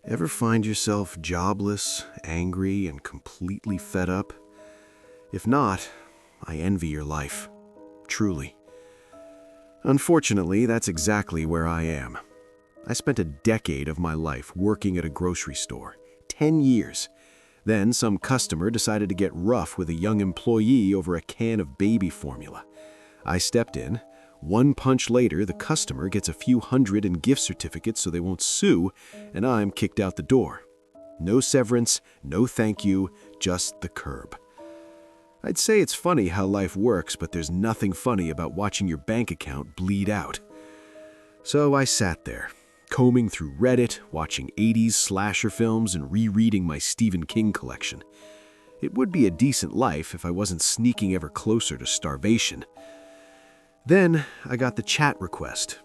Ever find yourself jobless, angry, and completely fed up? If not, I envy your life. Truly. Unfortunately, that's exactly where I am. I spent a decade of my life working at a grocery store. 10 years. Then some customer decided to get rough with a young employee over a can of baby formula. I stepped in. One punch later, the customer gets a few hundred in gift certificates so they won't sue, and I'm kicked out the door. No severance, no thank you, just the curb. I'd say it's funny how life works, but there's nothing funny about watching your bank account bleed out. So I sat there, combing through Reddit, watching 80s slasher films, and rereading my Stephen King collection. It would be a decent life if I wasn't sneaking ever closer to starvation. Then I got the chat request.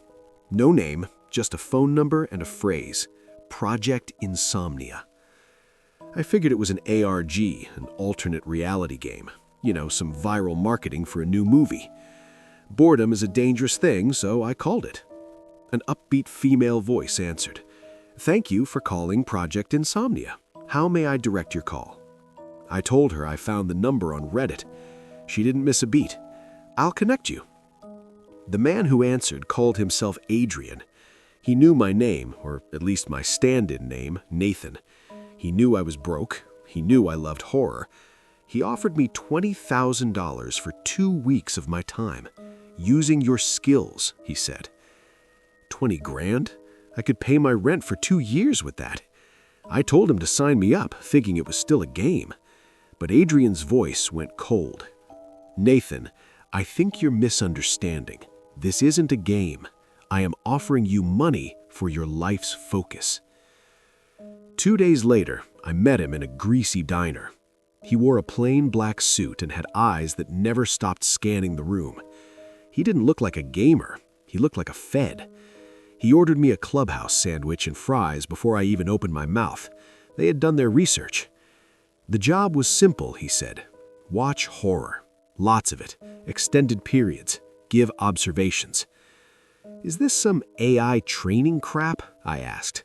No name, just a phone number and a phrase. Project Insomnia. I figured it was an ARG, an alternate reality game. You know, some viral marketing for a new movie. Boredom is a dangerous thing, so I called it. An upbeat female voice answered. "Thank you for calling Project Insomnia. How may I direct your call?" I told her I found the number on Reddit. She didn't miss a beat. "I'll connect you." The man who answered called himself Adrian. He knew my name, or at least my stand-in name, Nathan. He knew I was broke. He knew I loved horror. He offered me $20,000 for 2 weeks of my time. "Using your skills," he said. 20 grand? I could pay my rent for 2 years with that. I told him to sign me up, thinking it was still a game. But Adrian's voice went cold. "Nathan, I think you're misunderstanding. This isn't a game. I am offering you money for your life's focus." 2 days later, I met him in a greasy diner. He wore a plain black suit and had eyes that never stopped scanning the room. He didn't look like a gamer. He looked like a Fed. He ordered me a clubhouse sandwich and fries before I even opened my mouth. They had done their research. The job was simple, he said. Watch horror. Lots of it. Extended periods. Give observations. "Is this some AI training crap?" I asked.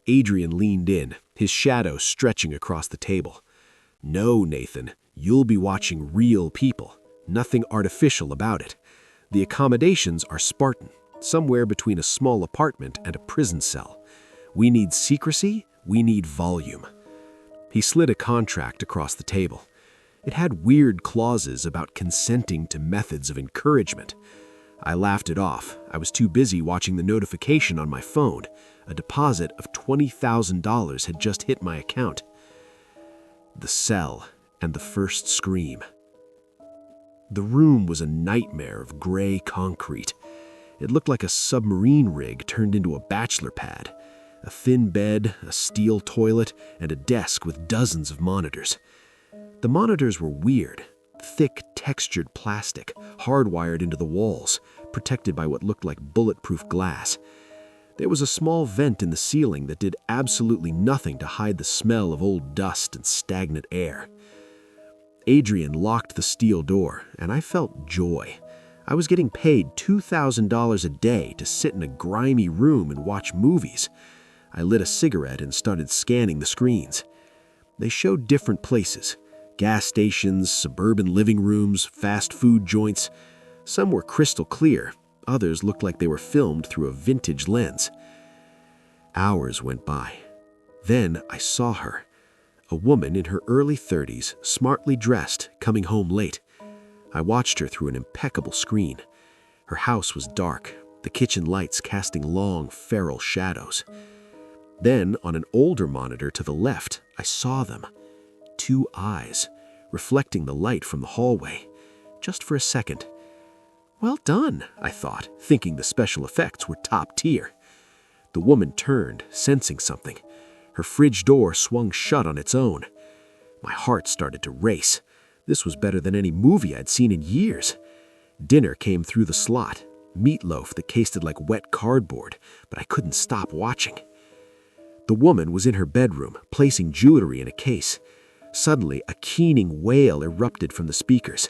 Adrian leaned in, his shadow stretching across the table. "No, Nathan, you'll be watching real people. Nothing artificial about it. The accommodations are Spartan, somewhere between a small apartment and a prison cell. We need secrecy, we need volume." He slid a contract across the table. It had weird clauses about consenting to methods of encouragement. I laughed it off. I was too busy watching the notification on my phone. A deposit of $20,000 had just hit my account. The cell and the first scream. The room was a nightmare of gray concrete. It looked like a submarine rig turned into a bachelor pad. A thin bed, a steel toilet, and a desk with dozens of monitors. The monitors were weird. Thick, textured plastic, hardwired into the walls, protected by what looked like bulletproof glass. There was a small vent in the ceiling that did absolutely nothing to hide the smell of old dust and stagnant air. Adrian locked the steel door, and I felt joy. I was getting paid $2,000 a day to sit in a grimy room and watch movies. I lit a cigarette and started scanning the screens. They showed different places. Gas stations, suburban living rooms, fast food joints. Some were crystal clear. Others looked like they were filmed through a vintage lens. Hours went by. Then I saw her. A woman in her early 30s, smartly dressed, coming home late. I watched her through an impeccable screen. Her house was dark, the kitchen lights casting long, feral shadows. Then, on an older monitor to the left, I saw them. 2 eyes, reflecting the light from the hallway. Just for a second. Well done, I thought, thinking the special effects were top tier. The woman turned, sensing something. Her fridge door swung shut on its own. My heart started to race. This was better than any movie I'd seen in years. Dinner came through the slot. Meatloaf that tasted like wet cardboard, but I couldn't stop watching. The woman was in her bedroom, placing jewelry in a case. Suddenly, a keening wail erupted from the speakers.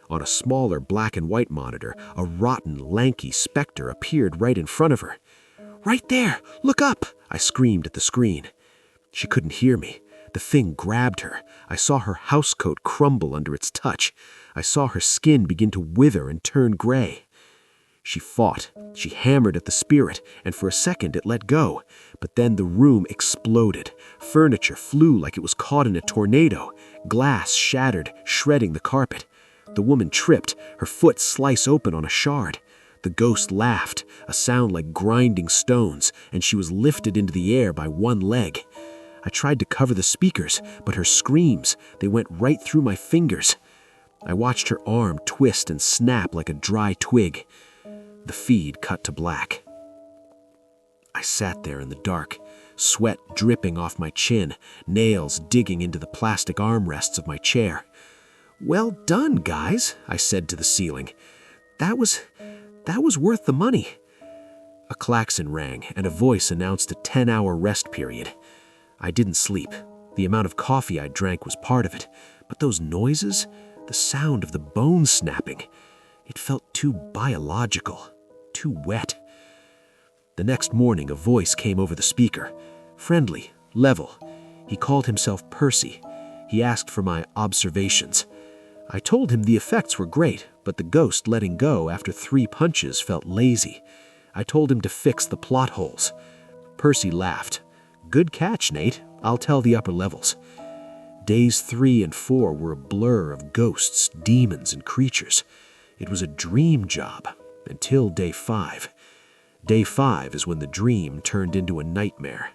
On a smaller black and white monitor, a rotten, lanky specter appeared right in front of her. "Right there! Look up!" I screamed at the screen. She couldn't hear me. The thing grabbed her. I saw her housecoat crumble under its touch. I saw her skin begin to wither and turn gray. She fought. She hammered at the spirit, and for a second it let go. But then the room exploded. Furniture flew like it was caught in a tornado. Glass shattered, shredding the carpet. The woman tripped, her foot sliced open on a shard. The ghost laughed, a sound like grinding stones, and she was lifted into the air by one leg. I tried to cover the speakers, but her screams, they went right through my fingers. I watched her arm twist and snap like a dry twig. The feed cut to black. I sat there in the dark, sweat dripping off my chin, nails digging into the plastic armrests of my chair. "Well done, guys," I said to the ceiling. That was worth the money." A klaxon rang, and a voice announced a 10-hour rest period. I didn't sleep. The amount of coffee I drank was part of it, but those noises, the sound of the bones snapping, it felt too biological, too wet. The next morning, a voice came over the speaker. Friendly, level. He called himself Percy. He asked for my observations. I told him the effects were great, but the ghost letting go after 3 punches felt lazy. I told him to fix the plot holes. Percy laughed. "Good catch, Nate. I'll tell the upper levels." Days 3 and 4 were a blur of ghosts, demons, and creatures. It was a dream job, until day 5. Day 5 is when the dream turned into a nightmare.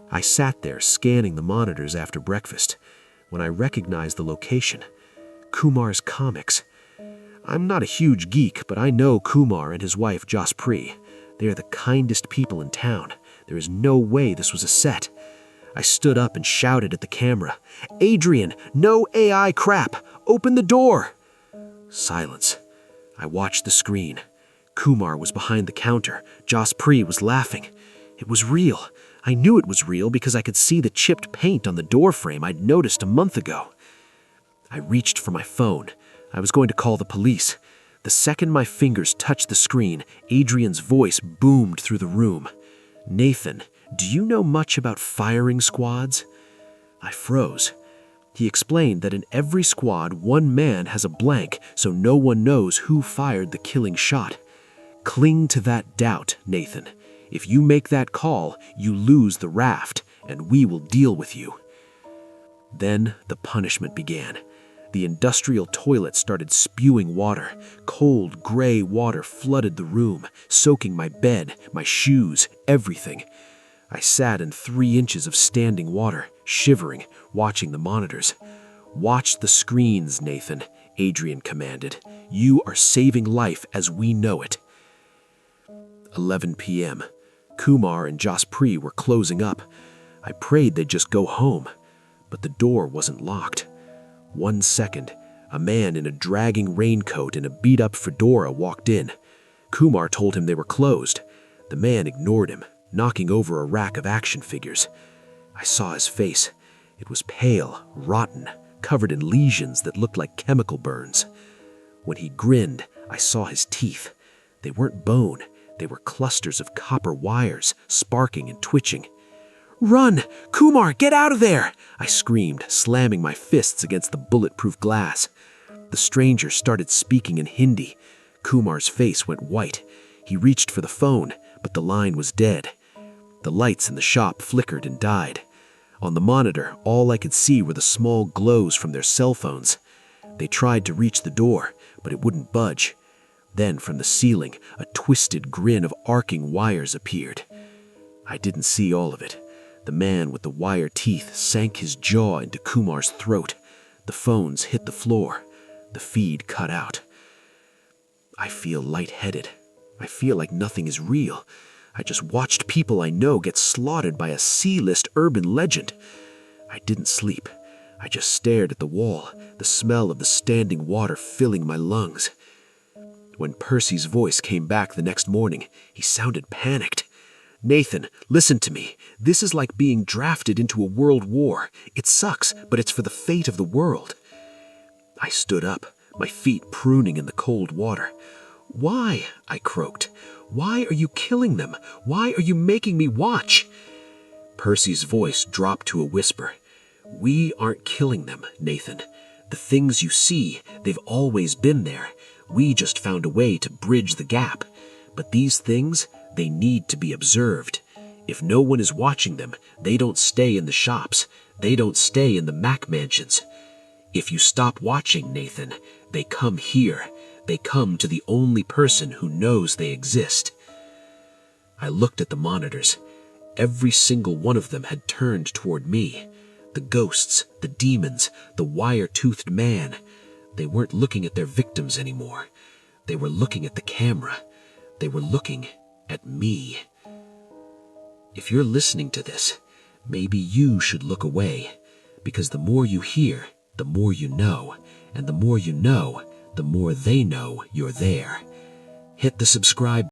I sat there scanning the monitors after breakfast when I recognized the location. Kumar's Comics. I'm not a huge geek, but I know Kumar and his wife Jaspreet. They are the kindest people in town. There is no way this was a set. I stood up and shouted at the camera, "Adrian, no AI crap! Open the door!" Silence. I watched the screen. Kumar was behind the counter. Jaspreet was laughing. It was real. I knew it was real because I could see the chipped paint on the door frame I'd noticed a month ago. I reached for my phone. I was going to call the police. The second my fingers touched the screen, Adrian's voice boomed through the room. "Nathan, do you know much about firing squads?" I froze. He explained that in every squad, one man has a blank, so no one knows who fired the killing shot. Cling to that doubt, Nathan. If you make that call, you lose the raft, and we will deal with you. Then the punishment began. The industrial toilet started spewing water. Cold, gray water flooded the room, soaking my bed, my shoes, everything. I sat in 3 inches of standing water, shivering, watching the monitors. "Watch the screens, Nathan," Adrian commanded. "You are saving life as we know it." 11 p.m. Kumar and Jaspreet were closing up. I prayed they'd just go home, but the door wasn't locked. 1 second, a man in a dragging raincoat and a beat-up fedora walked in. Kumar told him they were closed. The man ignored him, knocking over a rack of action figures. I saw his face. It was pale, rotten, covered in lesions that looked like chemical burns. When he grinned, I saw his teeth. They weren't bone. They were clusters of copper wires, sparking and twitching. "Run! Kumar, get out of there!" I screamed, slamming my fists against the bulletproof glass. The stranger started speaking in Hindi. Kumar's face went white. He reached for the phone, but the line was dead. The lights in the shop flickered and died. On the monitor, all I could see were the small glows from their cell phones. They tried to reach the door, but it wouldn't budge. Then from the ceiling, a twisted grin of arcing wires appeared. I didn't see all of it. The man with the wire teeth sank his jaw into Kumar's throat. The phones hit the floor. The feed cut out. I feel lightheaded. I feel like nothing is real. I just watched people I know get slaughtered by a C-list urban legend. I didn't sleep. I just stared at the wall, the smell of the standing water filling my lungs. When Percy's voice came back the next morning, he sounded panicked. "Nathan, listen to me. This is like being drafted into a world war. It sucks, but it's for the fate of the world." I stood up, my feet pruning in the cold water. "Why?" I croaked. "Why are you killing them? Why are you making me watch?" Percy's voice dropped to a whisper. "We aren't killing them, Nathan. The things you see, they've always been there. We just found a way to bridge the gap. But these things, they need to be observed. If no one is watching them, they don't stay in the shops. They don't stay in the Mac mansions. If you stop watching, Nathan, they come here. They come to the only person who knows they exist." I looked at the monitors. Every single one of them had turned toward me. The ghosts, the demons, the wire-toothed man. They weren't looking at their victims anymore. They were looking at the camera. They were looking at me. If you're listening to this, maybe you should look away, because the more you hear, the more you know, and the more you know, the more they know you're there. Hit the subscribe